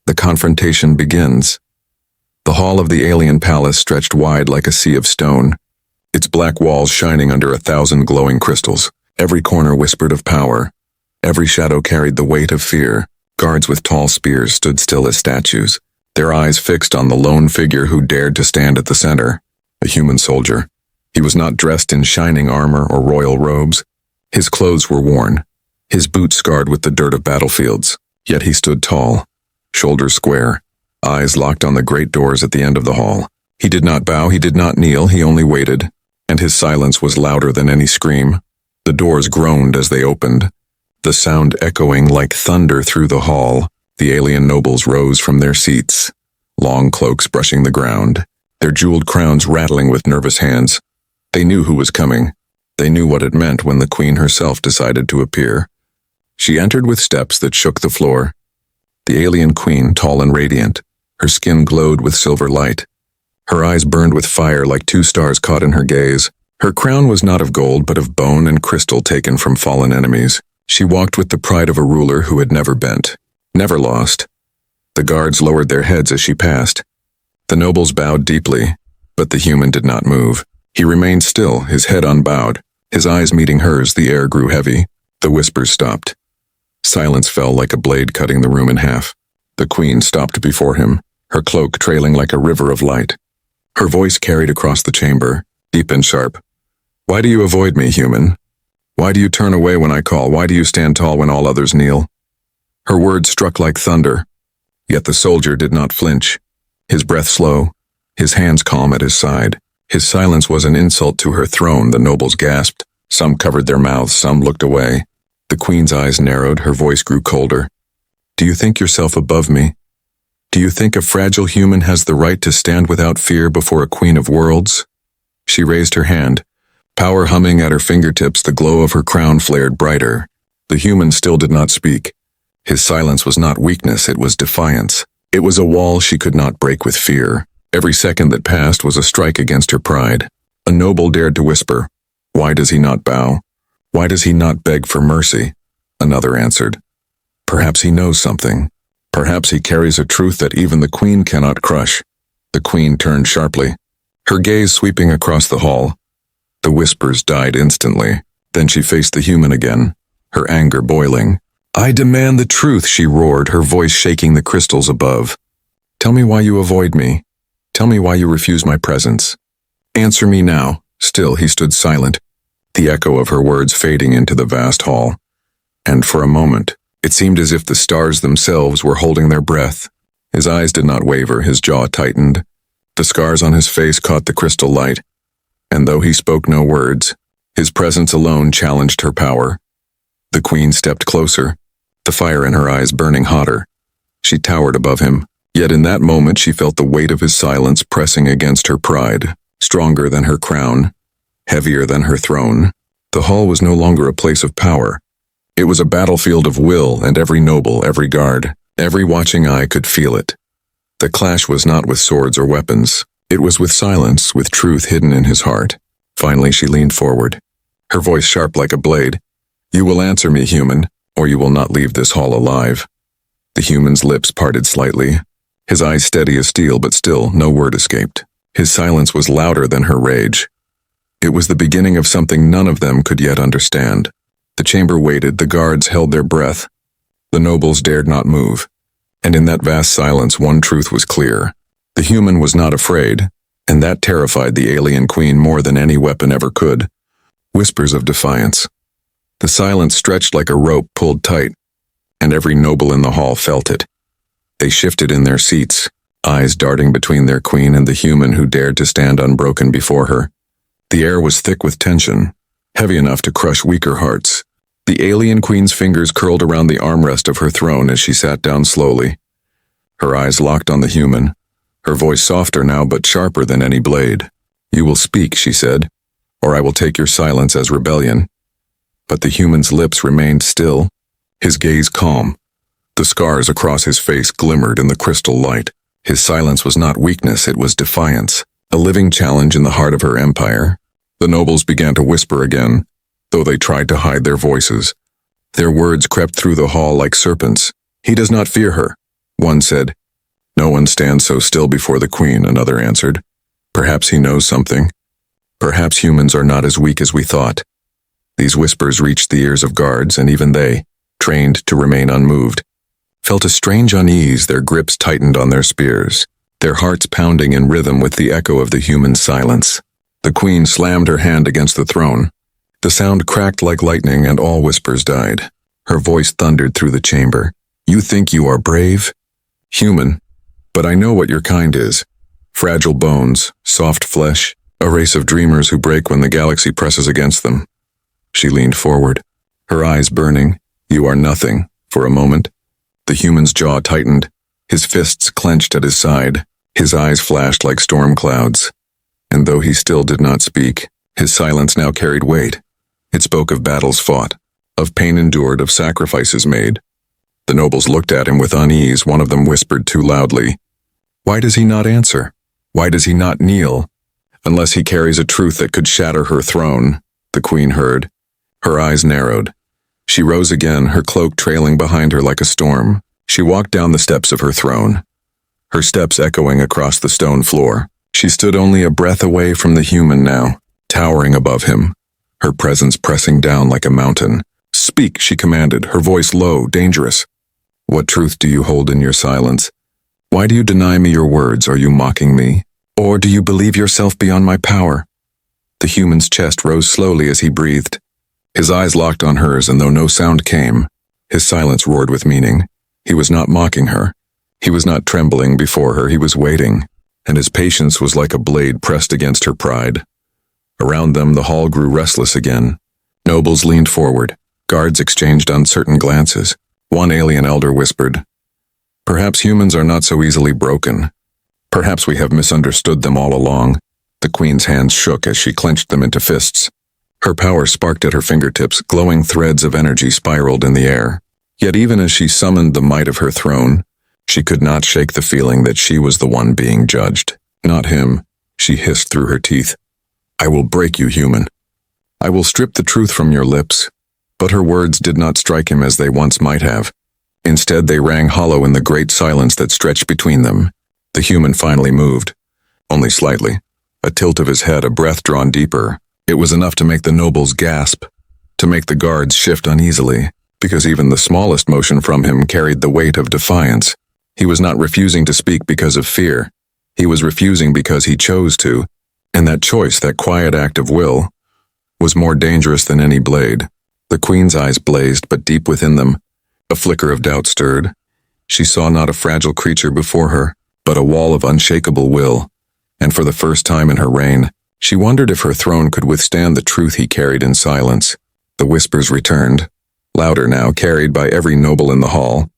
The confrontation begins. The hall of the alien palace stretched wide like a sea of stone, its black walls shining under 1,000 glowing crystals. Every corner whispered of power. Every shadow carried the weight of fear. Guards with tall spears stood still as statues, their eyes fixed on the lone figure who dared to stand at the center, a human soldier. He was not dressed in shining armor or royal robes. His clothes were worn, his boots scarred with the dirt of battlefields, yet he stood tall, shoulders square, eyes locked on the great doors at the end of the hall. He did not bow, he did not kneel, he only waited, and his silence was louder than any scream. The doors groaned as they opened, the sound echoing like thunder through the hall. The alien nobles rose from their seats, long cloaks brushing the ground, their jeweled crowns rattling with nervous hands. They knew who was coming. They knew what it meant when the queen herself decided to appear. She entered with steps that shook the floor. The alien queen, tall and radiant, her skin glowed with silver light. Her eyes burned with fire like 2 stars caught in her gaze. Her crown was not of gold but of bone and crystal taken from fallen enemies. She walked with the pride of a ruler who had never bent, never lost. The guards lowered their heads as she passed. The nobles bowed deeply, but the human did not move. He remained still, his head unbowed. His eyes meeting hers, the air grew heavy. The whispers stopped. Silence fell like a blade cutting the room in half. The queen stopped before him, her cloak trailing like a river of light. Her voice carried across the chamber, deep and sharp. "Why do you avoid me, human? Why do you turn away when I call? Why do you stand tall when all others kneel?" Her words struck like thunder, yet the soldier did not flinch. His breath slow, his hands calm at his side. His silence was an insult to her throne. The nobles gasped. Some covered their mouths, some looked away. The queen's eyes narrowed, her voice grew colder. "Do you think yourself above me? Do you think a fragile human has the right to stand without fear before a queen of worlds?" She raised her hand, power humming at her fingertips. The glow of her crown flared brighter. The human still did not speak. His silence was not weakness, it was defiance. It was a wall she could not break with fear. Every second that passed was a strike against her pride. A noble dared to whisper, "Why does he not bow? Why does he not beg for mercy?" Another answered, "Perhaps he knows something. Perhaps he carries a truth that even the queen cannot crush." The queen turned sharply, her gaze sweeping across the hall. The whispers died instantly. Then she faced the human again, her anger boiling. "I demand the truth," she roared, her voice shaking the crystals above. "Tell me why you avoid me. Tell me why you refuse my presence. Answer me now." Still he stood silent, the echo of her words fading into the vast hall. And for a moment, it seemed as if the stars themselves were holding their breath. His eyes did not waver, his jaw tightened. The scars on his face caught the crystal light. And though he spoke no words, his presence alone challenged her power. The queen stepped closer, the fire in her eyes burning hotter. She towered above him, yet in that moment she felt the weight of his silence pressing against her pride, stronger than her crown, heavier than her throne. The hall was no longer a place of power. It was a battlefield of will, and every noble, every guard, every watching eye could feel it. The clash was not with swords or weapons. It was with silence, with truth hidden in his heart. Finally she leaned forward, her voice sharp like a blade. "You will answer me, human, or you will not leave this hall alive." The human's lips parted slightly, his eyes steady as steel, but still no word escaped. His silence was louder than her rage. It was the beginning of something none of them could yet understand. The chamber waited, the guards held their breath. The nobles dared not move. And in that vast silence, one truth was clear. The human was not afraid, and that terrified the alien queen more than any weapon ever could. Whispers of defiance. The silence stretched like a rope pulled tight, and every noble in the hall felt it. They shifted in their seats, eyes darting between their queen and the human who dared to stand unbroken before her. The air was thick with tension, heavy enough to crush weaker hearts. The alien queen's fingers curled around the armrest of her throne as she sat down slowly. Her eyes locked on the human, her voice softer now but sharper than any blade. "You will speak," she said, "or I will take your silence as rebellion." But the human's lips remained still, his gaze calm. The scars across his face glimmered in the crystal light. His silence was not weakness, it was defiance, a living challenge in the heart of her empire. The nobles began to whisper again, though they tried to hide their voices. Their words crept through the hall like serpents. "He does not fear her. One said, "No one stands so still before the queen," another answered. "Perhaps he knows something. Perhaps humans are not as weak as we thought." These whispers reached the ears of guards, and even they, trained to remain unmoved, felt a strange unease. Their grips tightened on their spears, their hearts pounding in rhythm with the echo of the human silence. The queen slammed her hand against the throne. The sound cracked like lightning, and all whispers died. Her voice thundered through the chamber. "You think you are brave? Human. But I know what your kind is. Fragile bones, soft flesh, a race of dreamers who break when the galaxy presses against them." She leaned forward, her eyes burning. "You are nothing." For a moment, the human's jaw tightened, his fists clenched at his side, his eyes flashed like storm clouds. And though he still did not speak, his silence now carried weight. It spoke of battles fought, of pain endured, of sacrifices made. The nobles looked at him with unease. One of them whispered too loudly, "Why does he not answer? Why does he not kneel? Unless he carries a truth that could shatter her throne." The queen heard. Her eyes narrowed. She rose again, her cloak trailing behind her like a storm. She walked down the steps of her throne, her steps echoing across the stone floor. She stood only a breath away from the human now, towering above him, her presence pressing down like a mountain. "Speak," she commanded, her voice low, dangerous. "What truth do you hold in your silence? Why do you deny me your words? Are you mocking me? Or do you believe yourself beyond my power?" The human's chest rose slowly as he breathed. His eyes locked on hers, and though no sound came, his silence roared with meaning. He was not mocking her. He was not trembling before her. He was waiting, and his patience was like a blade pressed against her pride. Around them, the hall grew restless again. Nobles leaned forward. Guards exchanged uncertain glances. One alien elder whispered, "Perhaps humans are not so easily broken. Perhaps we have misunderstood them all along." The queen's hands shook as she clenched them into fists. Her power sparked at her fingertips, glowing threads of energy spiraled in the air. Yet even as she summoned the might of her throne, she could not shake the feeling that she was the one being judged. Not him, she hissed through her teeth. "I will break you, human. I will strip the truth from your lips." But her words did not strike him as they once might have. Instead, they rang hollow in the great silence that stretched between them. The human finally moved, only slightly. A tilt of his head, a breath drawn deeper. It was enough to make the nobles gasp, to make the guards shift uneasily, because even the smallest motion from him carried the weight of defiance. He was not refusing to speak because of fear. He was refusing because he chose to, and that choice, that quiet act of will, was more dangerous than any blade. The queen's eyes blazed, but deep within them, a flicker of doubt stirred. She saw not a fragile creature before her, but a wall of unshakable will, and for the first time in her reign, she wondered if her throne could withstand the truth he carried in silence. The whispers returned, louder now, carried by every noble in the hall.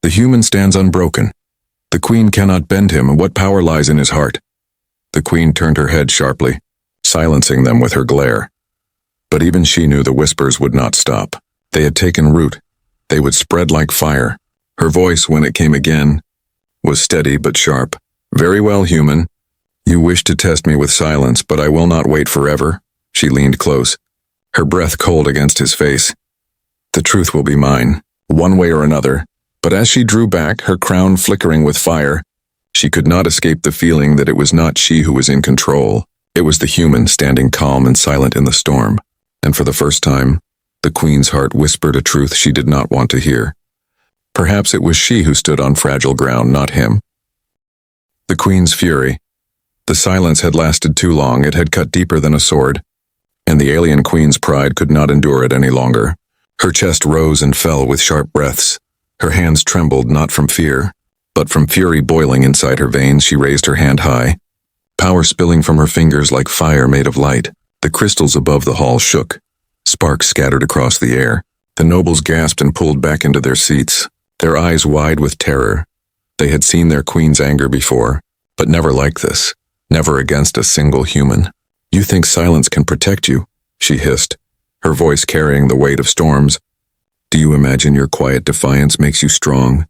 "The human stands unbroken. The queen cannot bend him. What power lies in his heart?" The queen turned her head sharply, silencing them with her glare. But even she knew the whispers would not stop. They had taken root. They would spread like fire. Her voice, when it came again, was steady but sharp. "Very well, human. You wish to test me with silence, but I will not wait forever." She leaned close, her breath cold against his face. "The truth will be mine, one way or another." But as she drew back, her crown flickering with fire, she could not escape the feeling that it was not she who was in control. It was the human standing calm and silent in the storm. And for the first time, the queen's heart whispered a truth she did not want to hear. Perhaps it was she who stood on fragile ground, not him. The queen's fury. The silence had lasted too long. It had cut deeper than a sword, and the alien queen's pride could not endure it any longer. Her chest rose and fell with sharp breaths. Her hands trembled not from fear, but from fury boiling inside her veins. She raised her hand high, power spilling from her fingers like fire made of light. The crystals above the hall shook. Sparks scattered across the air. The nobles gasped and pulled back into their seats, their eyes wide with terror. They had seen their queen's anger before, but never like this. Never against a single human. "You think silence can protect you?" she hissed, her voice carrying the weight of storms. "Do you imagine your quiet defiance makes you strong?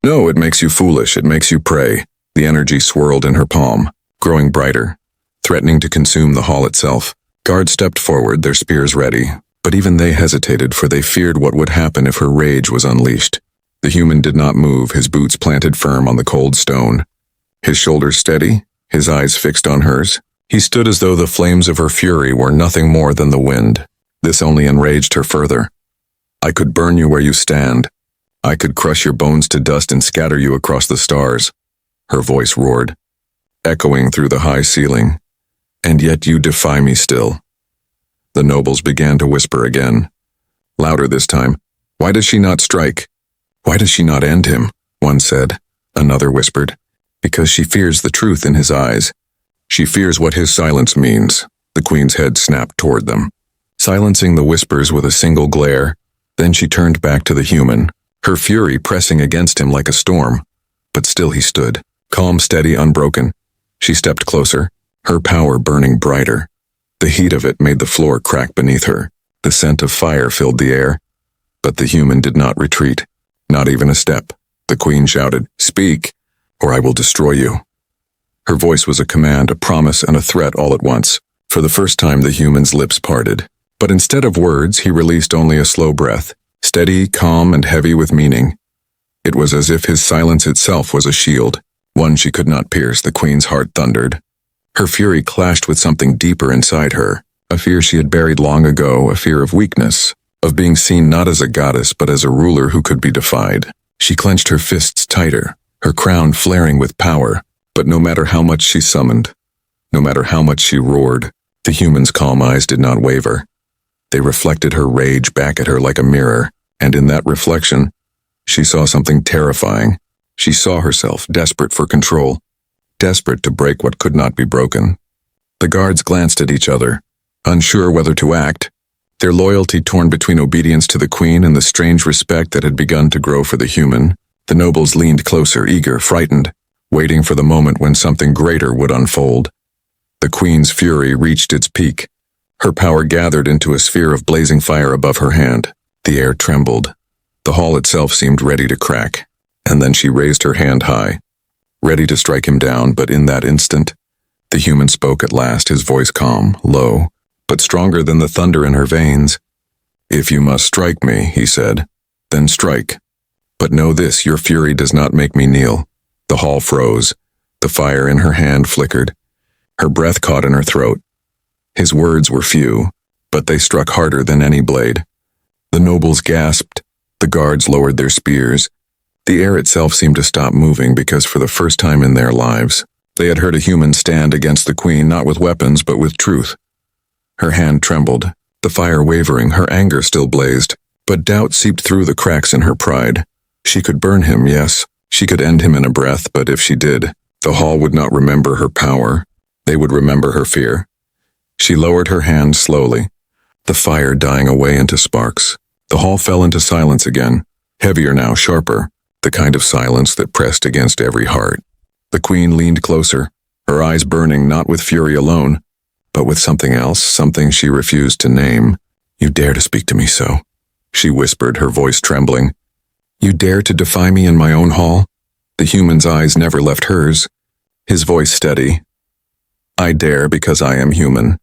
No, it makes you foolish. It makes you prey." The energy swirled in her palm, growing brighter, threatening to consume the hall itself. Guards stepped forward, their spears ready, but even they hesitated, for they feared what would happen if her rage was unleashed. The human did not move, his boots planted firm on the cold stone. His shoulders steady, his eyes fixed on hers. He stood as though the flames of her fury were nothing more than the wind. This only enraged her further. I could burn you where you stand. I could crush your bones to dust and scatter you across the stars. Her voice roared, echoing through the high ceiling. And yet you defy me still. The nobles began to whisper again, louder this time. Why does she not strike? Why does she not end him? One said. Another whispered, because she fears the truth in his eyes. She fears what his silence means. The queen's head snapped toward them, silencing the whispers with a single glare. Then she turned back to the human, her fury pressing against him like a storm. But still he stood, calm, steady, unbroken. She stepped closer, her power burning brighter. The heat of it made the floor crack beneath her. The scent of fire filled the air. But the human did not retreat, not even a step. The queen shouted, "Speak, or I will destroy you." Her voice was a command, a promise, and a threat all at once. For the first time the human's lips parted. But instead of words, he released only a slow breath, steady, calm, and heavy with meaning. It was as if his silence itself was a shield, one she could not pierce. The queen's heart thundered. Her fury clashed with something deeper inside her, a fear she had buried long ago, a fear of weakness, of being seen not as a goddess but as a ruler who could be defied. She clenched her fists tighter, her crown flaring with power. But no matter how much she summoned, no matter how much she roared, the human's calm eyes did not waver. They reflected her rage back at her like a mirror, and in that reflection, she saw something terrifying. She saw herself desperate for control, desperate to break what could not be broken. The guards glanced at each other, unsure whether to act, their loyalty torn between obedience to the queen and the strange respect that had begun to grow for the human. The nobles leaned closer, eager, frightened, waiting for the moment when something greater would unfold. The queen's fury reached its peak. Her power gathered into a sphere of blazing fire above her hand. The air trembled. The hall itself seemed ready to crack. And then she raised her hand high, ready to strike him down, but in that instant, the human spoke at last, his voice calm, low, but stronger than the thunder in her veins. "If you must strike me," he said, "then strike. But know this, your fury does not make me kneel." The hall froze. The fire in her hand flickered. Her breath caught in her throat. His words were few, but they struck harder than any blade. The nobles gasped. The guards lowered their spears. The air itself seemed to stop moving because for the first time in their lives, they had heard a human stand against the queen not with weapons but with truth. Her hand trembled, the fire wavering, her anger still blazed, but doubt seeped through the cracks in her pride. She could burn him, yes. She could end him in a breath, but if she did, the hall would not remember her power. They would remember her fear. She lowered her hand slowly, the fire dying away into sparks. The hall fell into silence again, heavier now, sharper, the kind of silence that pressed against every heart. The queen leaned closer, her eyes burning not with fury alone, but with something else, something she refused to name. "You dare to speak to me so?" she whispered, her voice trembling. "You dare to defy me in my own hall?" The human's eyes never left hers, his voice steady. "I dare because I am human."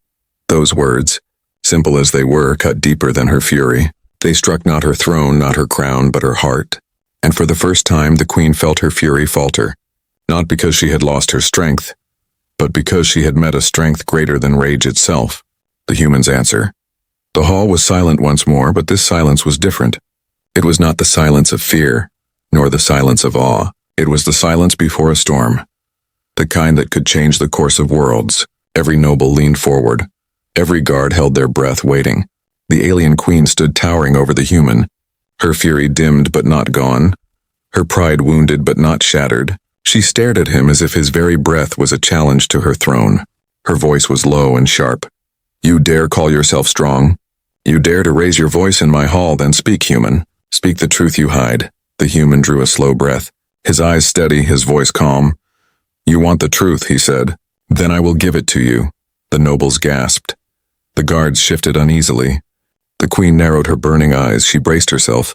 Those words, simple as they were, cut deeper than her fury. They struck not her throne, not her crown, but her heart. And for the first time, the queen felt her fury falter, not because she had lost her strength, but because she had met a strength greater than rage itself. The human's answer. The hall was silent once more, but this silence was different. It was not the silence of fear, nor the silence of awe. It was the silence before a storm, the kind that could change the course of worlds. Every noble leaned forward. Every guard held their breath, waiting. The alien queen stood towering over the human, her fury dimmed but not gone, her pride wounded but not shattered. She stared at him as if his very breath was a challenge to her throne. Her voice was low and sharp. "You dare call yourself strong? You dare to raise your voice in my hall, then speak, human. Speak the truth you hide." The human drew a slow breath, his eyes steady, his voice calm. "You want the truth," he said. "Then I will give it to you." The nobles gasped. The guards shifted uneasily. The queen narrowed her burning eyes. She braced herself,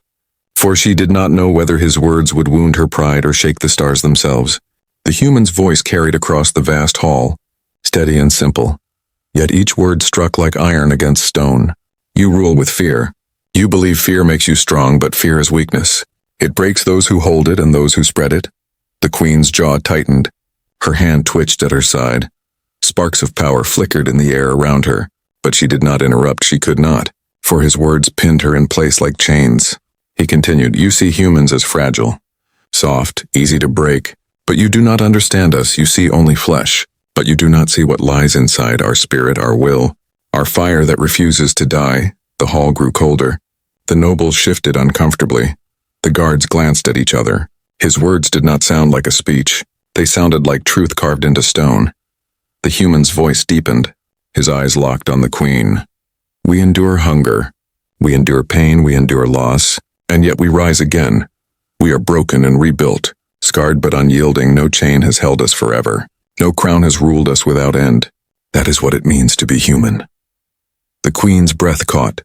for she did not know whether his words would wound her pride or shake the stars themselves. The human's voice carried across the vast hall, steady and simple, yet each word struck like iron against stone. "You rule with fear. You believe fear makes you strong, but fear is weakness. It breaks those who hold it and those who spread it. The queen's jaw tightened. Her hand twitched at her side. Sparks of power flickered in the air around her, but she did not interrupt. She could not, for his words pinned her in place like chains. He continued, "You see humans as fragile, soft, easy to break, but you do not understand us. You see only flesh, but you do not see what lies inside our spirit, our will, our fire that refuses to die." The hall grew colder. The nobles shifted uncomfortably. The guards glanced at each other. His words did not sound like a speech. They sounded like truth carved into stone. The human's voice deepened. His eyes locked on the queen. "We endure hunger. We endure pain. We endure loss. And yet we rise again. We are broken and rebuilt. Scarred but unyielding, no chain has held us forever. No crown has ruled us without end. That is what it means to be human." The queen's breath caught,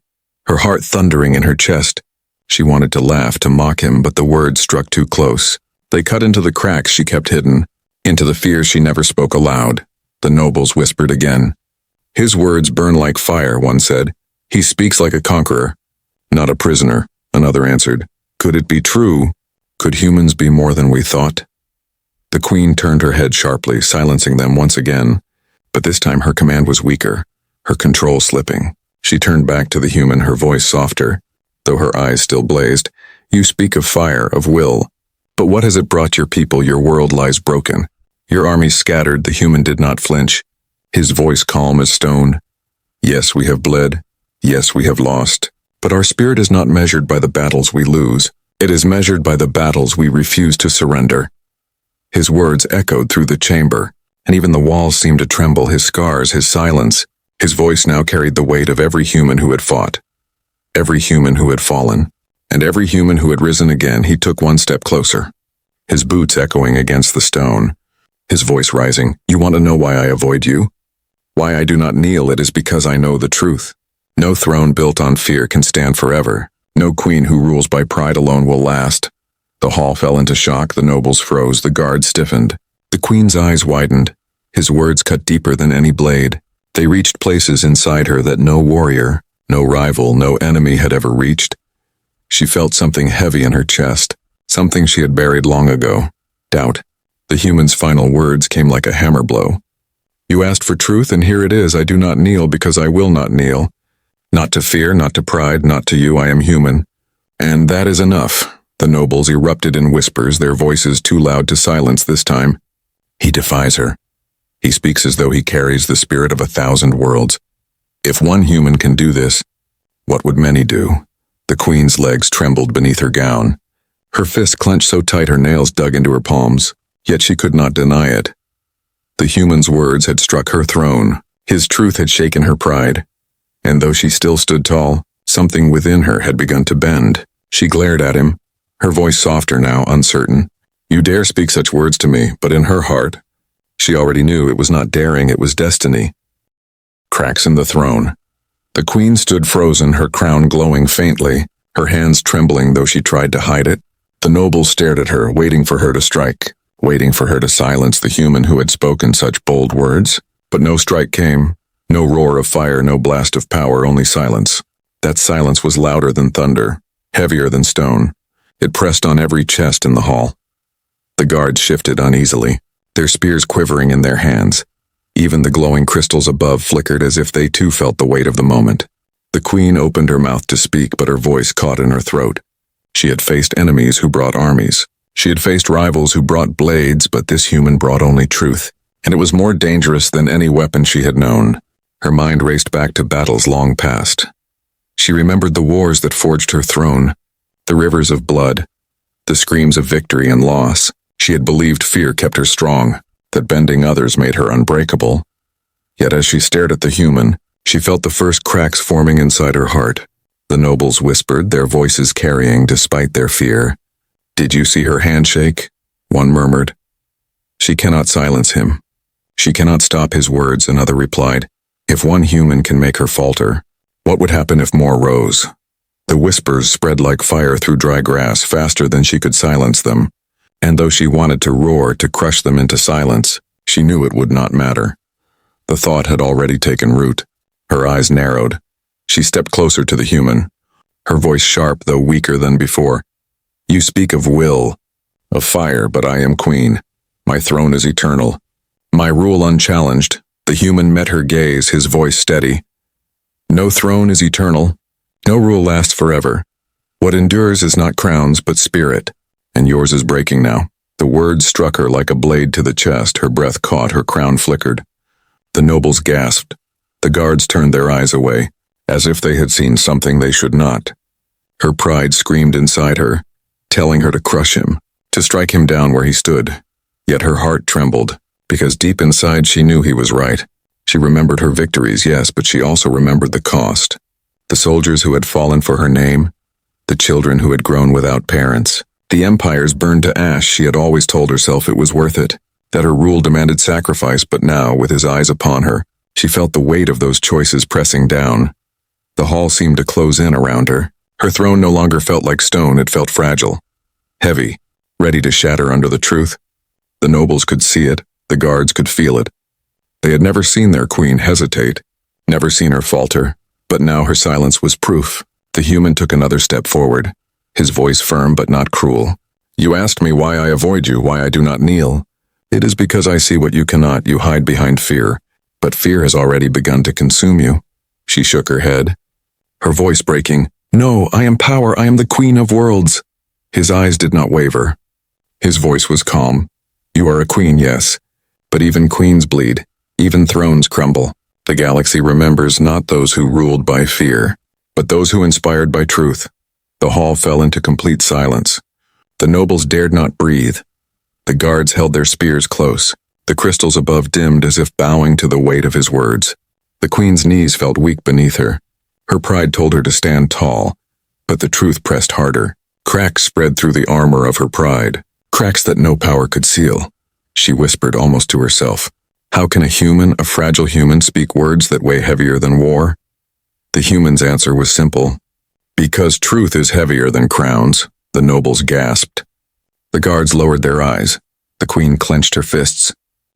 her heart thundering in her chest. She wanted to laugh, to mock him, but the words struck too close. They cut into the cracks she kept hidden, into the fears she never spoke aloud. The nobles whispered again. "His words burn like fire," one said. "He speaks like a conqueror, not a prisoner," another answered. Could it be true? Could humans be more than we thought? The queen turned her head sharply, silencing them once again. But this time her command was weaker, her control slipping. She turned back to the human, her voice softer, though her eyes still blazed. "You speak of fire, of will. But what has it brought your people? Your world lies broken. Your army scattered." The human did not flinch, his voice calm as stone. "Yes, we have bled. Yes, we have lost. But our spirit is not measured by the battles we lose. It is measured by the battles we refuse to surrender." His words echoed through the chamber, and even the walls seemed to tremble. His scars, his silence. His voice now carried the weight of every human who had fought, every human who had fallen, and every human who had risen again. He took one step closer, his boots echoing against the stone, his voice rising. "You want to know why I avoid you? Why I do not kneel? It is because I know the truth. No throne built on fear can stand forever. No queen who rules by pride alone will last." The hall fell into shock. The nobles froze. The guards stiffened. The queen's eyes widened. His words cut deeper than any blade. They reached places inside her that no warrior, no rival, no enemy had ever reached. She felt something heavy in her chest, something she had buried long ago. Doubt. The human's final words came like a hammer blow. "You asked for truth, and here it is. I do not kneel because I will not kneel. Not to fear, not to pride, not to you. I am human. And that is enough." The nobles erupted in whispers, their voices too loud to silence this time. "He defies her. He speaks as though he carries the spirit of 1,000 worlds. If one human can do this, what would many do?" The queen's legs trembled beneath her gown. Her fists clenched so tight her nails dug into her palms, yet she could not deny it. The human's words had struck her throne. His truth had shaken her pride. And though she still stood tall, something within her had begun to bend. She glared at him, her voice softer now, uncertain. "You dare speak such words to me," but in her heart, she already knew it was not daring, it was destiny. Cracks in the throne. The queen stood frozen, her crown glowing faintly, her hands trembling though she tried to hide it. The nobles stared at her, waiting for her to strike, waiting for her to silence the human who had spoken such bold words. But no strike came. No roar of fire, no blast of power, only silence. That silence was louder than thunder, heavier than stone. It pressed on every chest in the hall. The guards shifted uneasily, their spears quivering in their hands. Even the glowing crystals above flickered as if they too felt the weight of the moment. The queen opened her mouth to speak, but her voice caught in her throat. She had faced enemies who brought armies. She had faced rivals who brought blades, but this human brought only truth. And it was more dangerous than any weapon she had known. Her mind raced back to battles long past. She remembered the wars that forged her throne, the rivers of blood, the screams of victory and loss. She had believed fear kept her strong, that bending others made her unbreakable. Yet as she stared at the human, she felt the first cracks forming inside her heart. The nobles whispered, their voices carrying despite their fear. "Did you see her hand shake?" One murmured. "She cannot silence him. She cannot stop his words," another replied. If one human can make her falter, what would happen if more rose? The whispers spread like fire through dry grass, faster than she could silence them. And though she wanted to roar, to crush them into silence, she knew it would not matter. The thought had already taken root. Her eyes narrowed. She stepped closer to the human, her voice sharp though weaker than before. You speak of will, of fire, but I am queen. My throne is eternal. My rule unchallenged. The human met her gaze, his voice steady. No throne is eternal. No rule lasts forever. What endures is not crowns, but spirit. And yours is breaking now. The words struck her like a blade to the chest. Her breath caught, her crown flickered. The nobles gasped. The guards turned their eyes away, as if they had seen something they should not. Her pride screamed inside her, telling her to crush him, to strike him down where he stood. Yet her heart trembled, because deep inside she knew he was right. She remembered her victories, yes, but she also remembered the cost. The soldiers who had fallen for her name, the children who had grown without parents, the empires burned to ash. She had always told herself it was worth it, that her rule demanded sacrifice, but now, with his eyes upon her, she felt the weight of those choices pressing down. The hall seemed to close in around her. Her throne no longer felt like stone, it felt fragile, heavy, ready to shatter under the truth. The nobles could see it, the guards could feel it. They had never seen their queen hesitate, never seen her falter, but now her silence was proof. The human took another step forward, his voice firm but not cruel. You asked me why I avoid you, why I do not kneel. It is because I see what you cannot. You hide behind fear, but fear has already begun to consume you. She shook her head, her voice breaking. No, I am power, I am the queen of worlds. His eyes did not waver. His voice was calm. You are a queen, yes, but even queens bleed, even thrones crumble. The galaxy remembers not those who ruled by fear, but those who inspired by truth. The hall fell into complete silence. The nobles dared not breathe. The guards held their spears close. The crystals above dimmed as if bowing to the weight of his words. The queen's knees felt weak beneath her. Her pride told her to stand tall, but the truth pressed harder. Cracks spread through the armor of her pride, cracks that no power could seal. She whispered almost to herself, how can a human, a fragile human, speak words that weigh heavier than war? The human's answer was simple. Because truth is heavier than crowns, the nobles gasped. The guards lowered their eyes. The queen clenched her fists,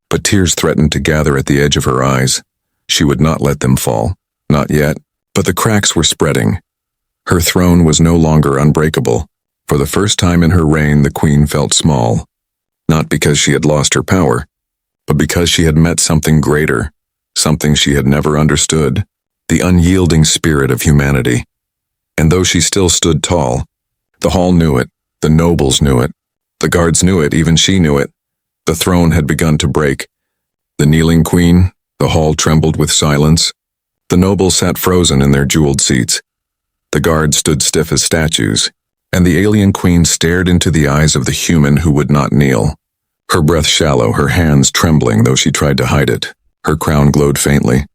but tears threatened to gather at the edge of her eyes. She would not let them fall, not yet, but the cracks were spreading. Her throne was no longer unbreakable. For the first time in her reign, the queen felt small, not because she had lost her power, but because she had met something greater, something she had never understood, the unyielding spirit of humanity. And though she still stood tall, the hall knew it, the nobles knew it, the guards knew it, even she knew it. The throne had begun to break. The kneeling queen, the hall trembled with silence. The nobles sat frozen in their jeweled seats. The guards stood stiff as statues, and the alien queen stared into the eyes of the human who would not kneel. Her breath shallow, her hands trembling though she tried to hide it. Her crown glowed faintly,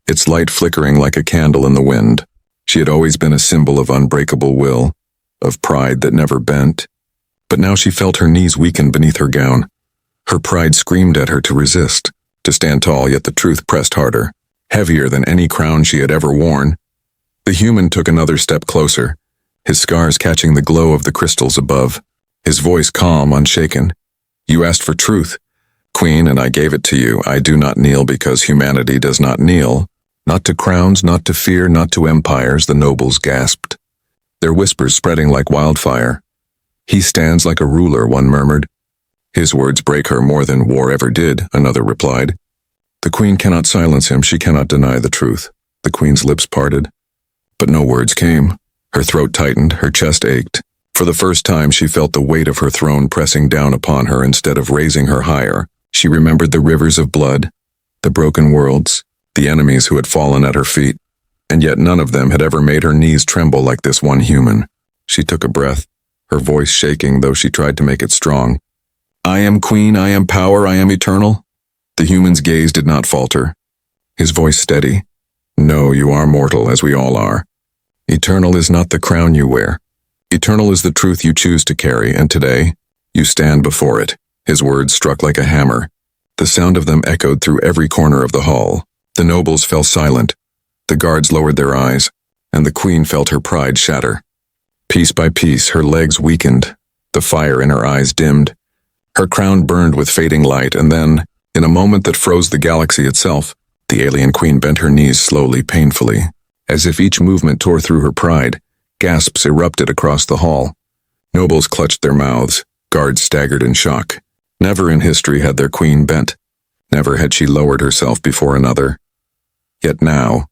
its light flickering like a candle in the wind. She had always been a symbol of unbreakable will, of pride that never bent. But now she felt her knees weaken beneath her gown. Her pride screamed at her to resist, to stand tall, yet the truth pressed harder, heavier than any crown she had ever worn. The human took another step closer, his scars catching the glow of the crystals above, his voice calm, unshaken. You asked for truth, queen, and I gave it to you. I do not kneel because humanity does not kneel. Not to crowns, not to fear, not to empires, the nobles gasped, their whispers spreading like wildfire. He stands like a ruler, one murmured. His words break her more than war ever did, another replied. The queen cannot silence him, she cannot deny the truth. The queen's lips parted, but no words came. Her throat tightened, her chest ached. For the first time she felt the weight of her throne pressing down upon her instead of raising her higher. She remembered the rivers of blood, the broken worlds, the enemies who had fallen at her feet, and yet none of them had ever made her knees tremble like this one human. She took a breath, her voice shaking though she tried to make it strong. I am queen, I am power, I am eternal. The human's gaze did not falter, his voice steady. No, you are mortal, as we all are. Eternal is not the crown you wear. Eternal is the truth you choose to carry, and today, you stand before it. His words struck like a hammer. The sound of them echoed through every corner of the hall. The nobles fell silent. The guards lowered their eyes, and the queen felt her pride shatter. Piece by piece, her legs weakened. The fire in her eyes dimmed. Her crown burned with fading light, and then, in a moment that froze the galaxy itself, the alien queen bent her knees slowly, painfully. As if each movement tore through her pride, gasps erupted across the hall. Nobles clutched their mouths, guards staggered in shock. Never in history had their queen bent. Never had she lowered herself before another. Yet now,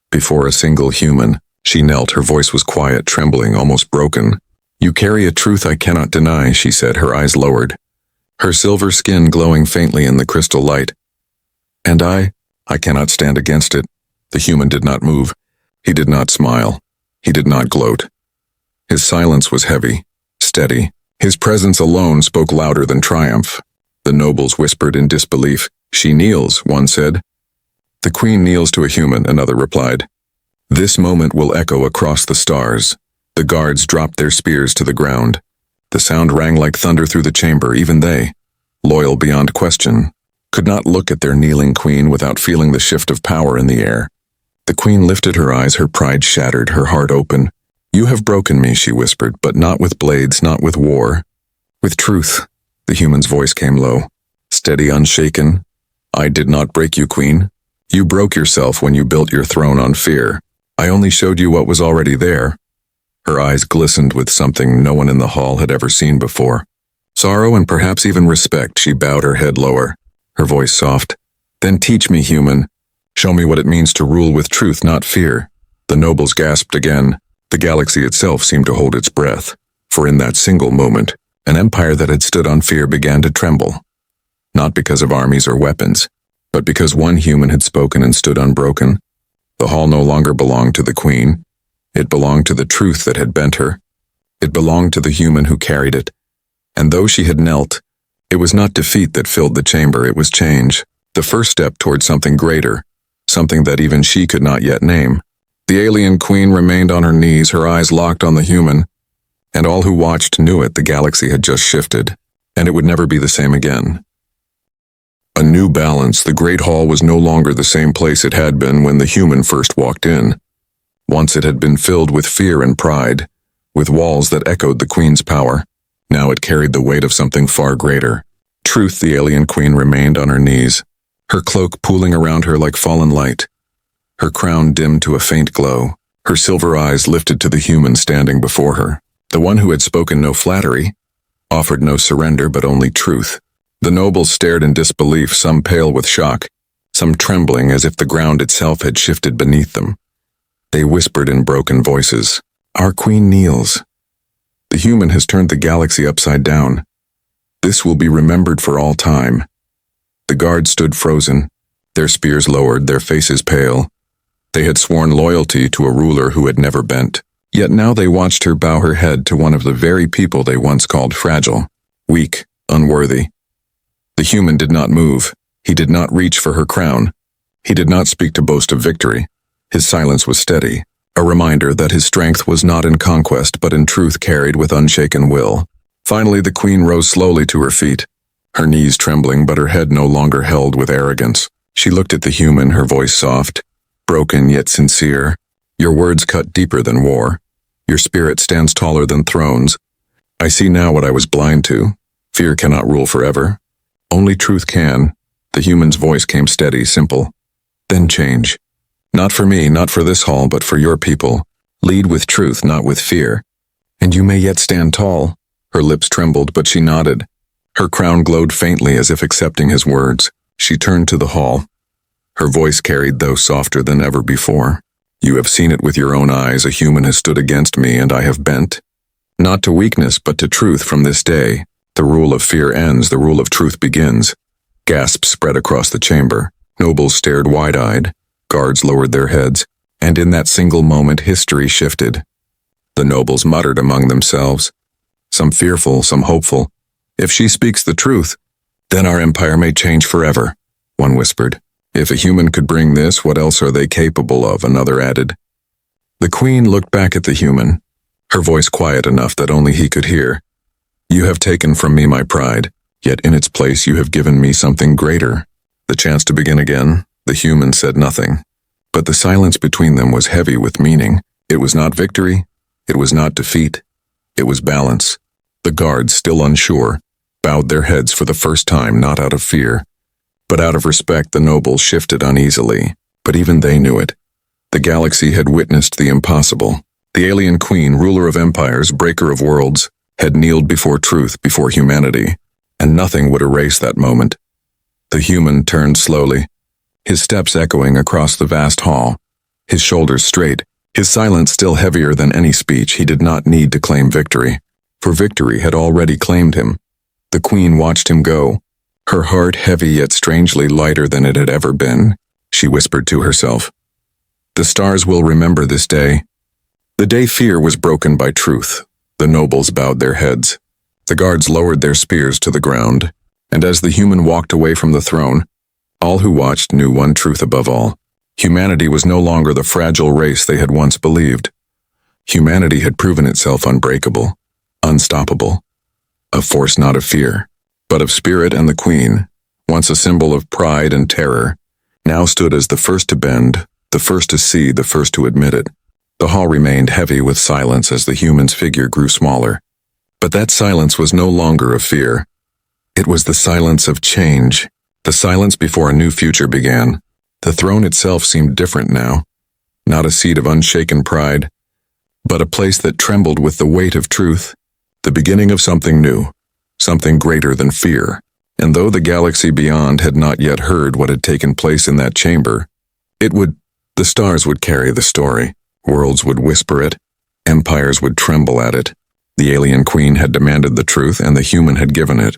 before a single human, she knelt. Her voice was quiet, trembling, almost broken. "You carry a truth I cannot deny," she said, her eyes lowered, her silver skin glowing faintly in the crystal light. "And I cannot stand against it." The human did not move. He did not smile. He did not gloat. His silence was heavy, steady. His presence alone spoke louder than triumph. The nobles whispered in disbelief. "She kneels," one said. "The queen kneels to a human," another replied. "This moment will echo across the stars." The guards dropped their spears to the ground. The sound rang like thunder through the chamber. Even they, loyal beyond question, could not look at their kneeling queen without feeling the shift of power in the air. The queen lifted her eyes, her pride shattered, her heart open. "You have broken me," she whispered, "but not with blades, not with war. With truth." The human's voice came low, steady, unshaken. "I did not break you, queen. You broke yourself when you built your throne on fear. I only showed you what was already there." Her eyes glistened with something no one in the hall had ever seen before. Sorrow and perhaps even respect. She bowed her head lower, her voice soft. "Then teach me, human. Show me what it means to rule with truth, not fear." The nobles gasped again. The galaxy itself seemed to hold its breath, for in that single moment, an empire that had stood on fear began to tremble. Not because of armies or weapons, but because one human had spoken and stood unbroken. The hall no longer belonged to the queen. It belonged to the truth that had bent her. It belonged to the human who carried it. And though she had knelt, it was not defeat that filled the chamber, it was change. The first step toward something greater, something that even she could not yet name. The alien queen remained on her knees, her eyes locked on the human. And all who watched knew it. The galaxy had just shifted, and it would never be the same again. A new balance. The great hall was no longer the same place it had been when the human first walked in. Once it had been filled with fear and pride, with walls that echoed the queen's power. Now it carried the weight of something far greater. Truth. The alien queen remained on her knees, her cloak pooling around her like fallen light. Her crown dimmed to a faint glow, her silver eyes lifted to the human standing before her. The one who had spoken no flattery, offered no surrender but only truth. The nobles stared in disbelief, some pale with shock, some trembling as if the ground itself had shifted beneath them. They whispered in broken voices, "Our queen kneels. The human has turned the galaxy upside down. This will be remembered for all time." The guards stood frozen, their spears lowered, their faces pale. They had sworn loyalty to a ruler who had never bent. Yet now they watched her bow her head to one of the very people they once called fragile, weak, unworthy. The human did not move. He did not reach for her crown. He did not speak to boast of victory. His silence was steady, a reminder that his strength was not in conquest but in truth carried with unshaken will. Finally, the queen rose slowly to her feet, her knees trembling but her head no longer held with arrogance. She looked at the human, her voice soft, broken yet sincere. "Your words cut deeper than war. Your spirit stands taller than thrones. I see now what I was blind to. Fear cannot rule forever. Only truth can." The human's voice came steady, simple. "Then change. Not for me, not for this hall, but for your people. Lead with truth, not with fear. And you may yet stand tall." Her lips trembled, but she nodded. Her crown glowed faintly as if accepting his words. She turned to the hall. Her voice carried, though softer than ever before. "You have seen it with your own eyes. A human has stood against me, and I have bent. Not to weakness, but to truth from this day. The rule of fear ends, the rule of truth begins." Gasps spread across the chamber. Nobles stared wide-eyed. Guards lowered their heads. And in that single moment, history shifted. The nobles muttered among themselves, some fearful, some hopeful. "If she speaks the truth, then our empire may change forever," one whispered. "If a human could bring this, what else are they capable of?" another added. The queen looked back at the human, her voice quiet enough that only he could hear. "You have taken from me my pride, yet in its place you have given me something greater. The chance to begin again." The human said nothing, but the silence between them was heavy with meaning. It was not victory, it was not defeat, it was balance. The guards, still unsure, bowed their heads for the first time, not out of fear, but out of respect. The nobles shifted uneasily, but even they knew it. The galaxy had witnessed the impossible. The alien queen, ruler of empires, breaker of worlds, had kneeled before truth, before humanity, and nothing would erase that moment. The human turned slowly, his steps echoing across the vast hall, his shoulders straight, his silence still heavier than any speech. He did not need to claim victory, for victory had already claimed him. The queen watched him go, her heart heavy yet strangely lighter than it had ever been. She whispered to herself, "The stars will remember this day." The day fear was broken by truth. The nobles bowed their heads. The guards lowered their spears to the ground, and as the human walked away from the throne, all who watched knew one truth above all. Humanity was no longer the fragile race they had once believed. Humanity had proven itself unbreakable, unstoppable, a force not of fear, but of spirit, and the queen, once a symbol of pride and terror, now stood as the first to bend, the first to see, the first to admit it. The hall remained heavy with silence as the human's figure grew smaller. But that silence was no longer of fear. It was the silence of change, the silence before a new future began. The throne itself seemed different now, not a seat of unshaken pride, but a place that trembled with the weight of truth, the beginning of something new, something greater than fear. And though the galaxy beyond had not yet heard what had taken place in that chamber, the stars would carry the story, worlds would whisper it, empires would tremble at it. The alien queen had demanded the truth, and the human had given it.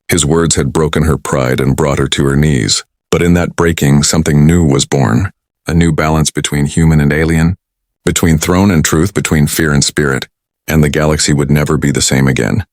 His words had broken her pride and brought her to her knees. But in that breaking, something new was born, a new balance between human and alien, between throne and truth, between fear and spirit, and the galaxy would never be the same again.